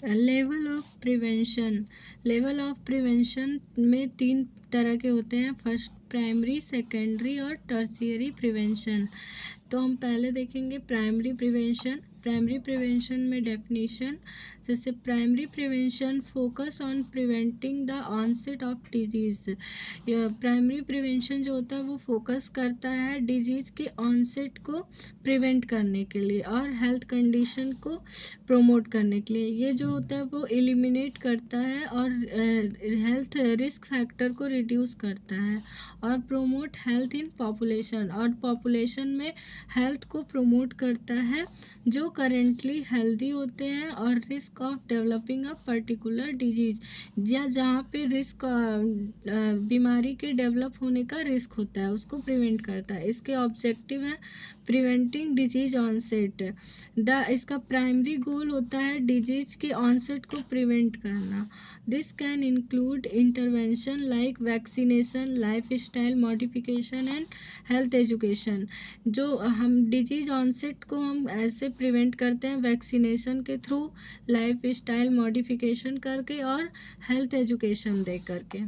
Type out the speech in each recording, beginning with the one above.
Level of prevention में 3 तरह के होते हैं। फर्स्ट प्राइमरी, सेकेंडरी और टर्शियरी प्रिवेंशन। तो हम पहले देखेंगे प्राइमरी प्रिवेंशन। प्राइमरी प्रिवेंशन में डेफिनेशन, जैसे primary prevention focus on preventing the onset of disease. Primary prevention जो होता है वो फोकस करता है डिजीज़ के ऑनसेट को प्रिवेंट करने के लिए और हेल्थ कंडीशन को प्रमोट करने के लिए। ये जो होता है वो एलिमिनेट करता है और हेल्थ रिस्क फैक्टर को रिड्यूस करता है और प्रोमोट हेल्थ इन पॉपुलेशन, और पॉपुलेशन में हेल्थ को प्रमोट करता है जो करेंटली हेल्दी होते हैं और risk of developing a particular disease, या जहाँ पे रिस्क बीमारी के डेवलप होने का रिस्क होता है उसको प्रिवेंट करता है। इसके ऑब्जेक्टिव है प्रिवेंटिंग डिजीज ऑनसेट। इसका प्राइमरी गोल होता है डिजीज के ऑनसेट को प्रिवेंट करना। This can include intervention like vaccination, life style modification and health education. जो हम डिजीज ऑनसेट को हम ऐसे प्रिवेंट करते हैं वैक्सीनेशन के थ्रू, लाइफ स्टाइल मॉडिफिकेशन करके और हेल्थ एजुकेशन दे करके।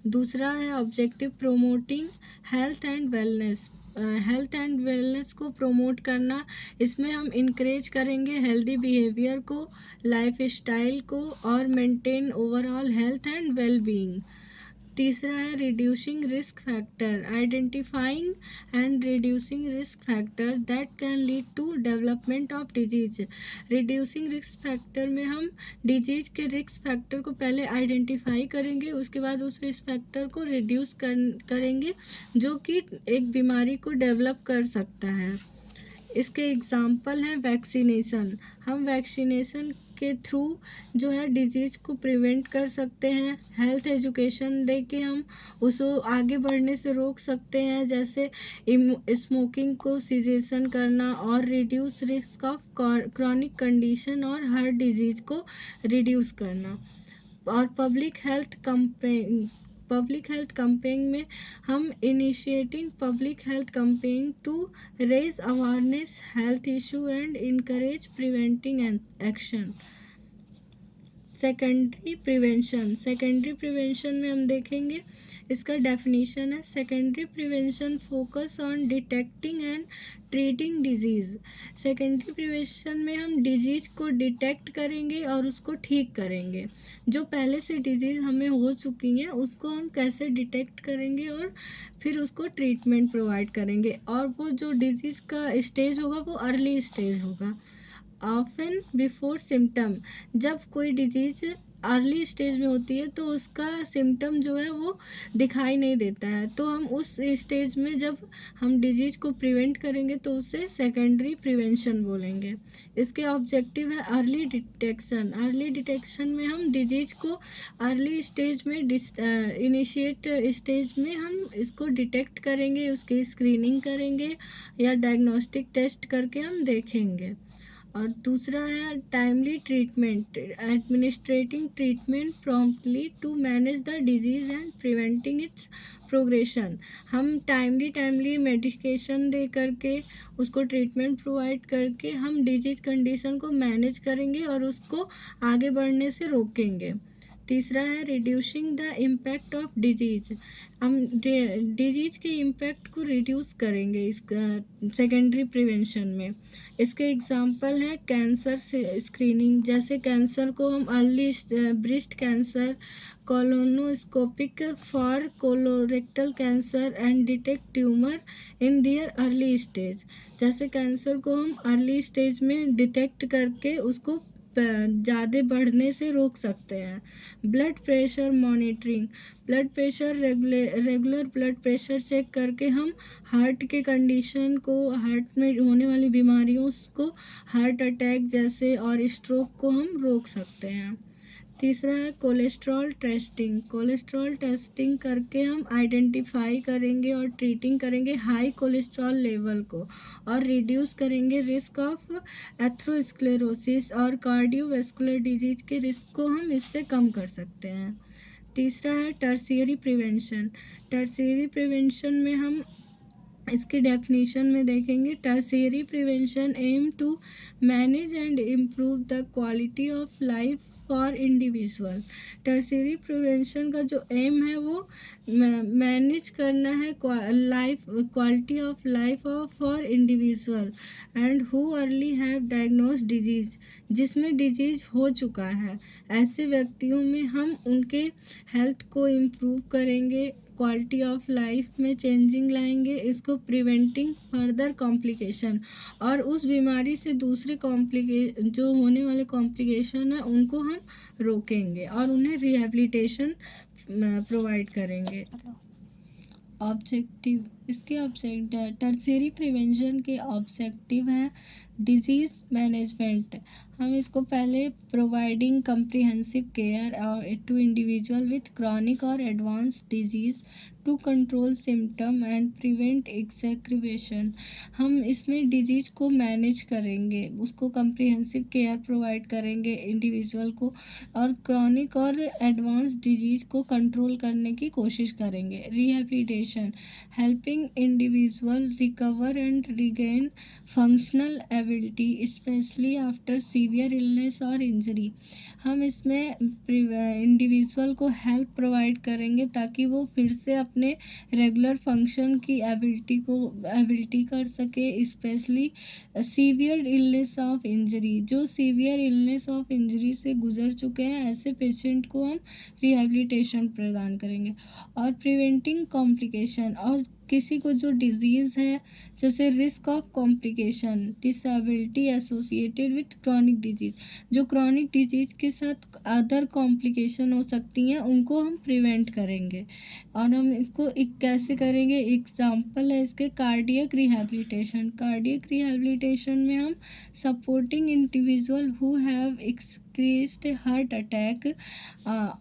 दूसरा है objective promoting health and wellness. Health and wellness को प्रोमोट करना, इसमें हम इनक्रेज करेंगे हेल्दी बिहेवियर को, लाइफ स्टाइल को और maintain overall health and well being. तीसरा है reducing risk factor, identifying and reducing risk factor that can lead to development of disease. Reducing risk factor में हम डिजीज के रिस्क फैक्टर को पहले आइडेंटिफाई करेंगे, उसके बाद उस रिस्क फैक्टर को रिड्यूस करेंगे जो कि एक बीमारी को डेवलप कर सकता है। इसके एग्जाम्पल हैं वैक्सीनेशन। हम वैक्सीनेशन के थ्रू जो है डिजीज़ को प्रिवेंट कर सकते हैं। हेल्थ एजुकेशन दे के हम उसको आगे बढ़ने से रोक सकते हैं, जैसे स्मोकिंग को सीजेशन करना और reduce risk of chronic condition और हार्ट डिजीज़ को रिड्यूस करना। और पब्लिक हेल्थ कैंपेन में हम initiating public health campaign to raise awareness health issue and encourage preventing action. Secondary prevention में हम देखेंगे, इसका डेफिनेशन है secondary prevention focus on detecting and treating disease. Secondary prevention में हम डिजीज़ को डिटेक्ट करेंगे और उसको ठीक करेंगे। जो पहले से डिजीज़ हमें हो चुकी हैं उसको हम कैसे डिटेक्ट करेंगे और फिर उसको ट्रीटमेंट प्रोवाइड करेंगे, और वो जो डिजीज़ का स्टेज होगा वो अर्ली स्टेज होगा। ऑफन बिफोर सिम्टम, जब कोई डिजीज़ अर्ली स्टेज में होती है तो उसका सिम्टम जो है वो दिखाई नहीं देता है, तो हम उस स्टेज में जब हम डिजीज़ को प्रिवेंट करेंगे तो उसे सेकेंडरी प्रिवेंशन बोलेंगे। इसके ऑब्जेक्टिव है अर्ली डिटेक्शन। अर्ली डिटेक्शन में हम डिजीज़ को अर्ली स्टेज में इनिशिएट स्टेज में हम इसको डिटेक्ट करेंगे, उसकी स्क्रीनिंग करेंगे या डायग्नोस्टिक टेस्ट करके हम देखेंगे। और दूसरा है timely treatment, administrating treatment promptly to manage the disease and preventing its progression. हम टाइमली मेडिकेशन दे करके उसको ट्रीटमेंट प्रोवाइड करके हम डिजीज़ कंडीशन को मैनेज करेंगे और उसको आगे बढ़ने से रोकेंगे। तीसरा है reducing the impact of disease. हम डिजीज़ के इम्पैक्ट को रिड्यूस करेंगे इसका सेकेंडरी प्रिवेंशन में। इसके एग्जांपल है कैंसर से स्क्रीनिंग, जैसे कैंसर को हम early breast cancer, colonoscopic for colorectal cancer and detect tumour in their early stage. जैसे कैंसर को हम अर्ली स्टेज में डिटेक्ट करके उसको ज़्यादा बढ़ने से रोक सकते हैं। Blood pressure monitoring, blood pressure regular blood pressure check करके हम हार्ट के कंडीशन को, हार्ट में होने वाली बीमारियों को, हार्ट अटैक जैसे और स्ट्रोक को हम रोक सकते हैं। तीसरा है कोलेस्ट्रॉल टेस्टिंग। कोलेस्ट्रॉल टेस्टिंग करके हम आइडेंटिफाई करेंगे और ट्रीटिंग करेंगे हाई कोलेस्ट्रॉल लेवल को और रिड्यूस करेंगे रिस्क ऑफ एथेरोस्क्लेरोसिस और कार्डियोवैस्कुलर डिजीज के रिस्क को हम इससे कम कर सकते हैं। तीसरा है टर्शियरी प्रिवेंशन। टर्शियरी प्रिवेंशन में हम इसके डेफिनेशन में देखेंगे, tertiary prevention aim to manage and improve the quality of life for individual. Tertiary prevention का जो एम है वो मैनेज करना है life quality of life of for individual and who early have diagnose disease, जिसमें disease हो चुका है ऐसे व्यक्तियों में हम उनके हेल्थ को इम्प्रूव करेंगे, क्वालिटी ऑफ लाइफ में चेंजिंग लाएंगे, इसको प्रिवेंटिंग फर्दर कॉम्प्लिकेशन, और उस बीमारी से दूसरे जो होने वाले कॉम्प्लिकेशन है उनको हम रोकेंगे और उन्हें रिहैबिलिटेशन प्रोवाइड करेंगे। ऑब्जेक्टिव, इसके टर्शियरी प्रिवेंशन के ऑब्जेक्टिव हैं डिजीज़ मैनेजमेंट। हम इसको पहले providing comprehensive care to individual with chronic और advance disease to control symptom and prevent exacerbation. हम इसमें डिजीज़ को मैनेज करेंगे, उसको कम्प्रिहेंसिव केयर प्रोवाइड करेंगे इंडिविजुअल को, और क्रॉनिक और एडवांस डिजीज़ को कंट्रोल करने की कोशिश करेंगे। Rehabilitation, helping individual recover and regain functional ability specially after severe illness और इंजरी। हम इसमें इंडिविजुअल को हेल्प प्रोवाइड करेंगे ताकि वो फिर से अपने रेगुलर फंक्शन की एबिलिटी कर सके, specially severe illness of injury. जो सीवियर इलनेस ऑफ इंजरी से गुजर चुके हैं ऐसे पेशेंट को हम रिहैबिलिटेशन प्रदान करेंगे। और प्रिवेंटिंग कॉम्प्लिकेशन, और किसी को जो डिजीज़ है जैसे risk of complication disability associated with chronic disease, जो क्रॉनिक डिजीज़ के साथ अदर कॉम्प्लिकेशन हो सकती हैं उनको हम प्रिवेंट करेंगे। और हम इसको कैसे करेंगे, एग्जाम्पल है इसके कार्डियक रिहैबिलिटेशन। कार्डियक रिहैबिलिटेशन में हम supporting individual who have experienced heart attack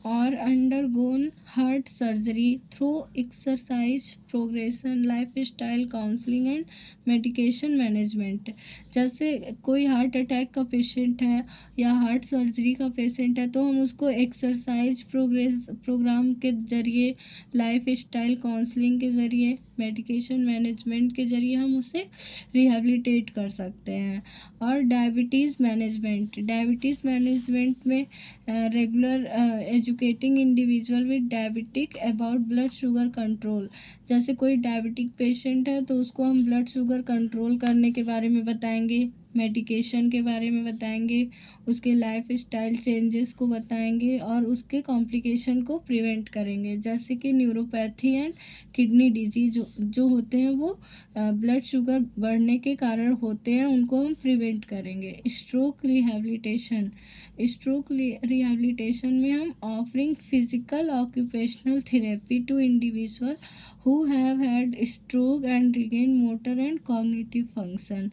और undergone heart surgery through exercise progression lifestyle counselling and medication management. जैसे कोई हार्ट अटैक का पेशेंट है या हार्ट सर्जरी का पेशेंट है तो हम उसको एक्सरसाइज प्रोग्राम के ज़रिए, लाइफस्टाइल काउंसलिंग के ज़रिए, मेडिकेशन मैनेजमेंट के ज़रिए हम उसे रिहैबिलिटेट कर सकते हैं। और डायबिटीज़ मैनेजमेंट में regular educating individual with diabetic about blood sugar control. जैसे कोई डायबिटिक पेशेंट है तो उसको हम ब्लड शुगर कंट्रोल करने के बारे में बताएंगे, मेडिकेशन के बारे में बताएंगे, उसके लाइफ स्टाइल चेंजेस को बताएंगे और उसके कॉम्प्लिकेशन को प्रिवेंट करेंगे। जैसे कि न्यूरोपैथी एंड किडनी डिजीज जो होते हैं वो ब्लड शुगर बढ़ने के कारण होते हैं, उनको हम प्रिवेंट करेंगे। स्ट्रोक रिहैबिलिटेशन में हम offering physical occupational therapy to individual who have had stroke and regain motor and cognitive function।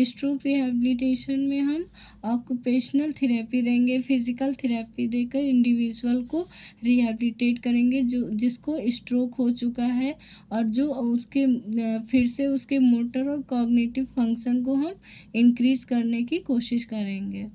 Stroke rehabilitation में हम ऑक्यूपेशनल थेरेपी देंगे, फिजिकल थेरेपी देकर इंडिविजुअल को रिहैबिलिटेट करेंगे जिसको स्ट्रोक हो चुका है और जो उसके फिर से उसके मोटर और कॉग्निटिव फंक्शन को हम इंक्रीज करने की कोशिश करेंगे।